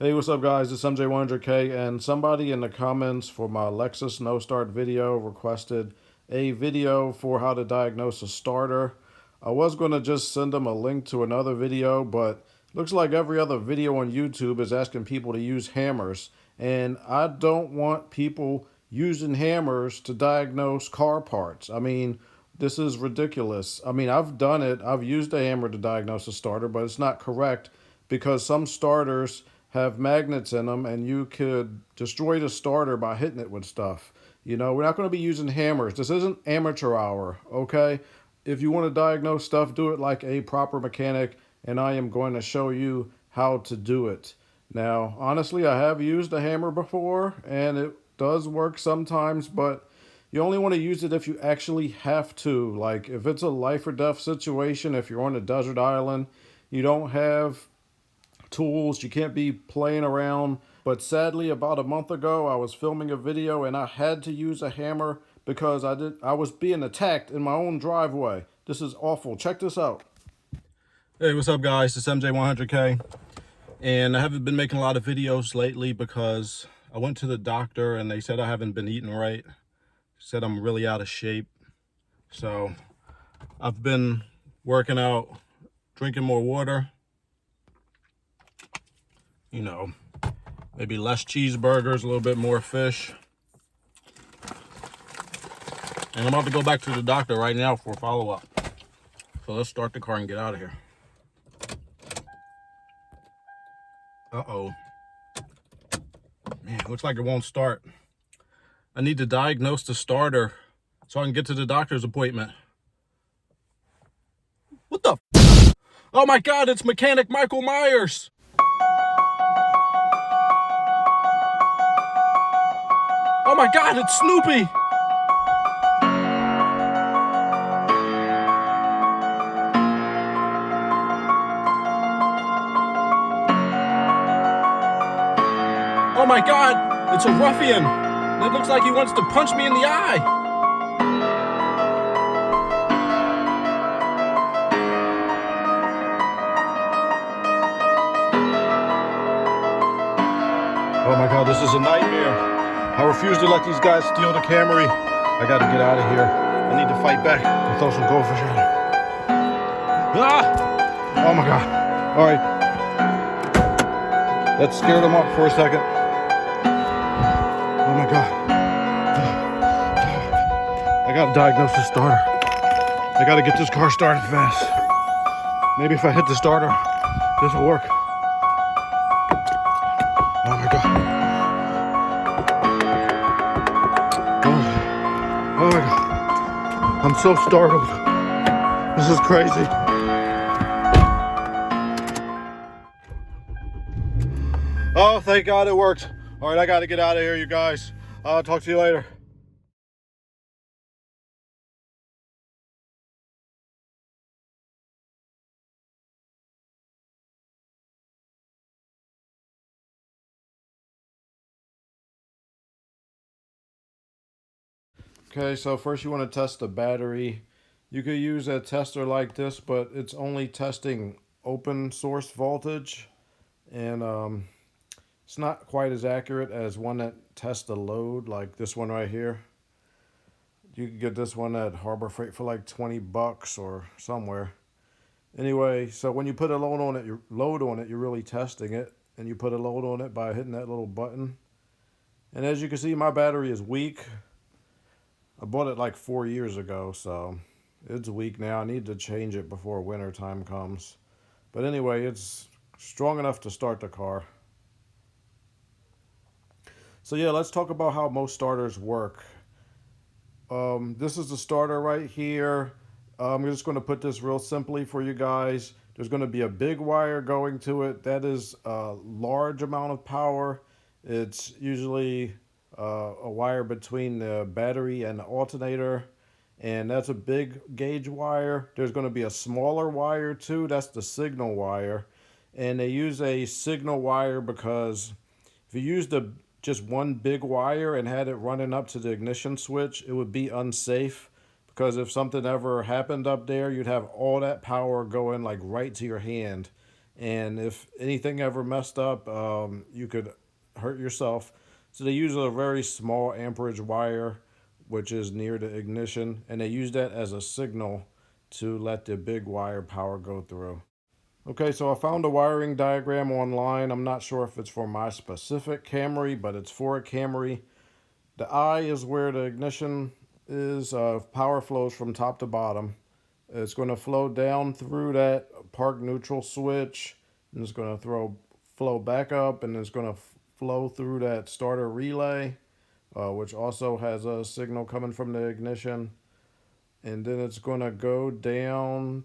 Hey, what's up, guys? It's MJ100K, and somebody in the comments for my Lexus No Start video requested a video for how to diagnose a starter. I was going to just send them a link to another video, but looks like every other video on YouTube is asking people to use hammers, and I don't want people using hammers to diagnose car parts. I mean, this is ridiculous. I mean, I've done it. I've used a hammer to diagnose a starter, but it's not correct because some starters have magnets in them and you could destroy the starter by hitting it with stuff. We're not going to be using hammers. This isn't amateur hour, okay? If you want to diagnose stuff, do it like a proper mechanic, and I am going to show you how to do it. Now, honestly, I have used a hammer before, and it does work sometimes, but you only want to use it if you actually have to. Like, if it's a life or death situation, if you're on a desert island, you don't have tools, you can't be playing around. But sadly, about a month ago, I was filming a video and I had to use a hammer because I was being attacked in my own driveway. This is awful. Check this out. Hey, what's up, guys? It's MJ100K, and I haven't been making a lot of videos lately because I went to the doctor and they said I haven't been eating right. Said I'm really out of shape. So I've been working out, drinking more water, maybe less cheeseburgers, a little bit more fish. And I'm about to go back to the doctor right now for a follow-up. So let's start the car and get out of here. Uh-oh. Man, looks like it won't start. I need to diagnose the starter so I can get to the doctor's appointment. What the f? Oh my God, it's mechanic Michael Myers. Oh my God, it's Snoopy. Oh my God, it's a ruffian. It looks like he wants to punch me in the eye. Oh my God, this is a nightmare. I refuse to let these guys steal the Camry. I gotta get out of here. I need to fight back and throw some goldfish at him. Ah! Oh my God. All right. That scared him off for a second. Oh my God. I gotta diagnose the starter. I gotta get this car started fast. Maybe if I hit the starter, this will work. Oh my God. Oh my God. I'm so startled. This is crazy. Oh, thank God it worked. All right, I got to get out of here, you guys. I'll talk to you later. Okay, so first you want to test the battery. You could use a tester like this, but it's only testing open source voltage, and it's not quite as accurate as one that tests the load, like this one right here. You can get this one at Harbor Freight for like 20 bucks or somewhere. Anyway, so when you put a load on it, you're really testing it, and you put a load on it by hitting that little button. And as you can see, my battery is weak. I bought it like 4 years ago, so it's weak now. I need to change it before winter time comes. But anyway, it's strong enough to start the car. So yeah, let's talk about how most starters work. This is the starter right here. I'm just going to put this real simply for you guys. There's going to be a big wire going to it. That is a large amount of power. It's usually a wire between the battery and the alternator, and that's a big gauge wire. There's going to be a smaller wire too. That's the signal wire, and they use a signal wire because if you use just one big wire and had it running up to the ignition switch, it would be unsafe, because if something ever happened up there, you'd have all that power going like right to your hand, And if anything ever messed up, you could hurt yourself. So they use a very small amperage wire, which is near the ignition, and they use that as a signal to let the big wire power go through. Okay, so I found a wiring diagram online. I'm not sure if it's for my specific Camry, but it's for a Camry. The I is where the ignition is. Power flows from top to bottom. It's going to flow down through that park neutral switch, and it's going to flow back up, and it's going to flow through that starter relay, which also has a signal coming from the ignition. And then it's going to go down.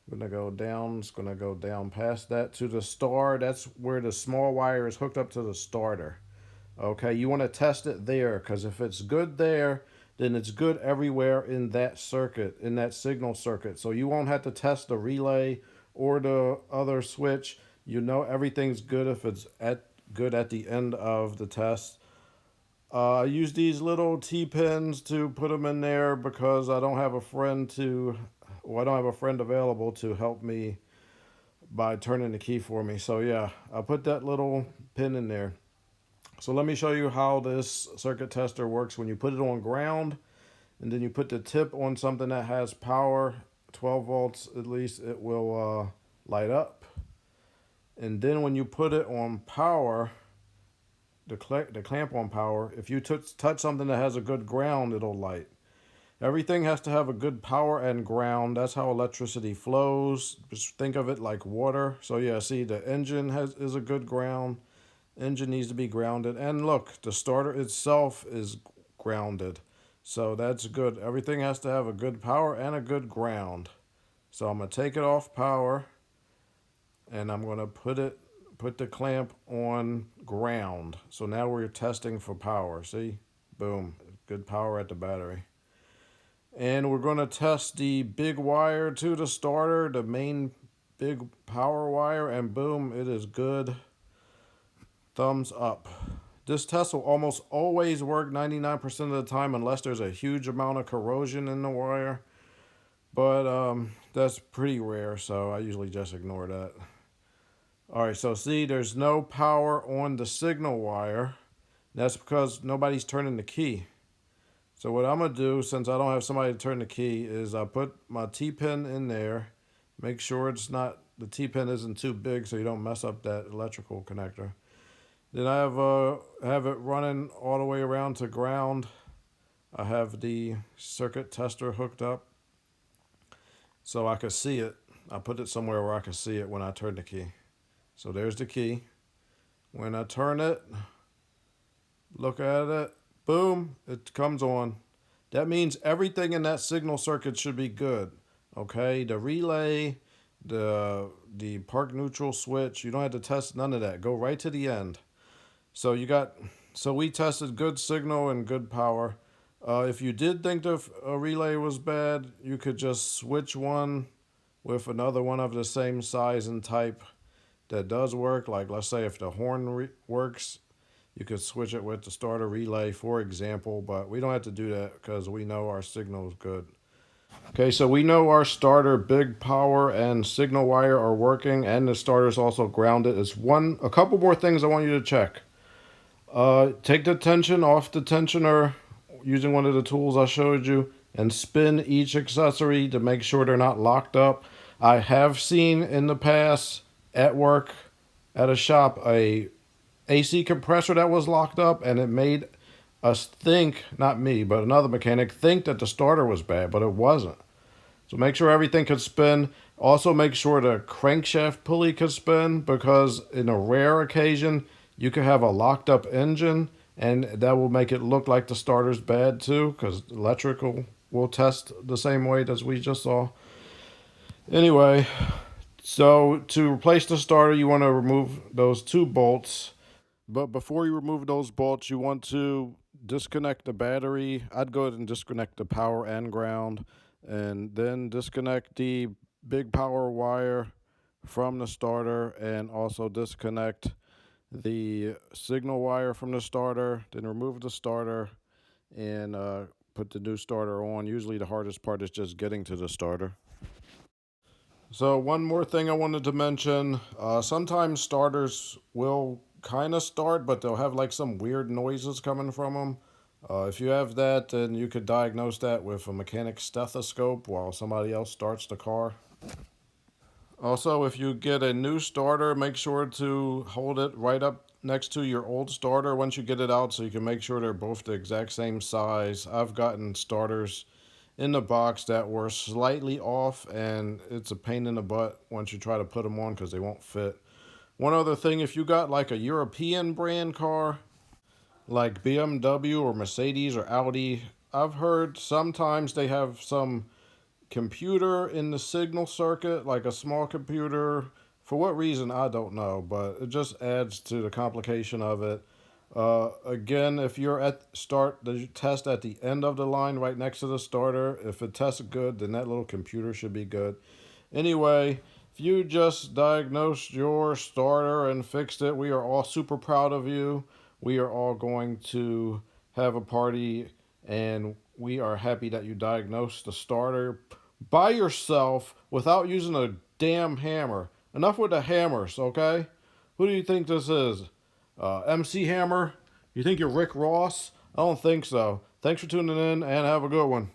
Gonna go down. It's gonna go down past that to the star. That's where the small wire is hooked up to the starter. Okay, you want to test it there because if it's good there, then it's good everywhere in that circuit, in that signal circuit. So you won't have to test the relay or the other switch. You know everything's good if it's good at the end of the test. I use these little T-pins to put them in there because I don't have a friend to, well, I don't have a friend available to help me by turning the key for me. So yeah, I put that little pin in there. So let me show you how this circuit tester works. When you put it on ground and then you put the tip on something that has power, 12 volts at least, it will light up. And then when you put it on power, the clamp on power, if you touch something that has a good ground, it'll light. Everything has to have a good power and ground. That's how electricity flows. Just think of it like water. So yeah, see, the engine is a good ground. Engine needs to be grounded. And look, the starter itself is grounded. So that's good. Everything has to have a good power and a good ground. So I'm going to take it off power and I'm going to put the clamp on ground. So now we're testing for power. See? Boom. Good power at the battery. And we're going to test the big wire to the starter, the main big power wire, and boom, it is good. Thumbs up. This test will almost always work 99% of the time unless there's a huge amount of corrosion in the wire. But that's pretty rare, so I usually just ignore that. Alright, so see, there's no power on the signal wire. That's because nobody's turning the key. So what I'm going to do, since I don't have somebody to turn the key, is I put my T-pin in there. Make sure the T-pin isn't too big so you don't mess up that electrical connector. Then I have it running all the way around to ground. I have the circuit tester hooked up so I can see it. I put it somewhere where I can see it when I turn the key. So there's the key. When I turn it, look at it, boom, it comes on. That means everything in that signal circuit should be good. Okay, the relay, the park neutral switch, you don't have to test none of that. Go right to the end. So we tested good signal and good power. If you did think the relay was bad, you could just switch one with another one of the same size and type that does work. Like let's say if the horn works, you could switch it with the starter relay, for example, but we don't have to do that because we know our signal is good. Okay, so we know our starter big power and signal wire are working, and the starter is also grounded. It's a couple more things I want you to check. Take the tension off the tensioner using one of the tools I showed you and spin each accessory to make sure they're not locked up. I have seen in the past at work at a shop a AC compressor that was locked up, and it made us think, not me, but another mechanic, think that the starter was bad, but it wasn't. So make sure everything could spin. Also make sure the crankshaft pulley could spin because in a rare occasion, you could have a locked up engine and that will make it look like the starter's bad too because electrical will test the same way as we just saw. Anyway, so to replace the starter, you want to remove those two bolts. But before you remove those bolts, you want to disconnect the battery. I'd go ahead and disconnect the power and ground, and then disconnect the big power wire from the starter, and also disconnect the signal wire from the starter. Then remove the starter and put the new starter on. Usually the hardest part is just getting to the starter. So one more thing I wanted to mention, sometimes starters will kind of start, but they'll have like some weird noises coming from them. If you have that, then you could diagnose that with a mechanic stethoscope while somebody else starts the car. Also, if you get a new starter, make sure to hold it right up next to your old starter once you get it out so you can make sure they're both the exact same size. I've gotten starters in the box that were slightly off, and it's a pain in the butt once you try to put them on because they won't fit. One other thing, if you got like a European brand car, like BMW or Mercedes or Audi, I've heard sometimes they have some computer in the signal circuit, like a small computer. For what reason, I don't know, but it just adds to the complication of it. Again, if you're at start the test at the end of the line right next to the starter, if it tests good, then that little computer should be good. Anyway, if you just diagnosed your starter and fixed it, we are all super proud of you. We are all going to have a party, and we are happy that you diagnosed the starter by yourself without using a damn hammer. Enough with the hammers, okay? Who do you think this is? MC Hammer? You think you're Rick Ross? I don't think so. Thanks for tuning in and have a good one.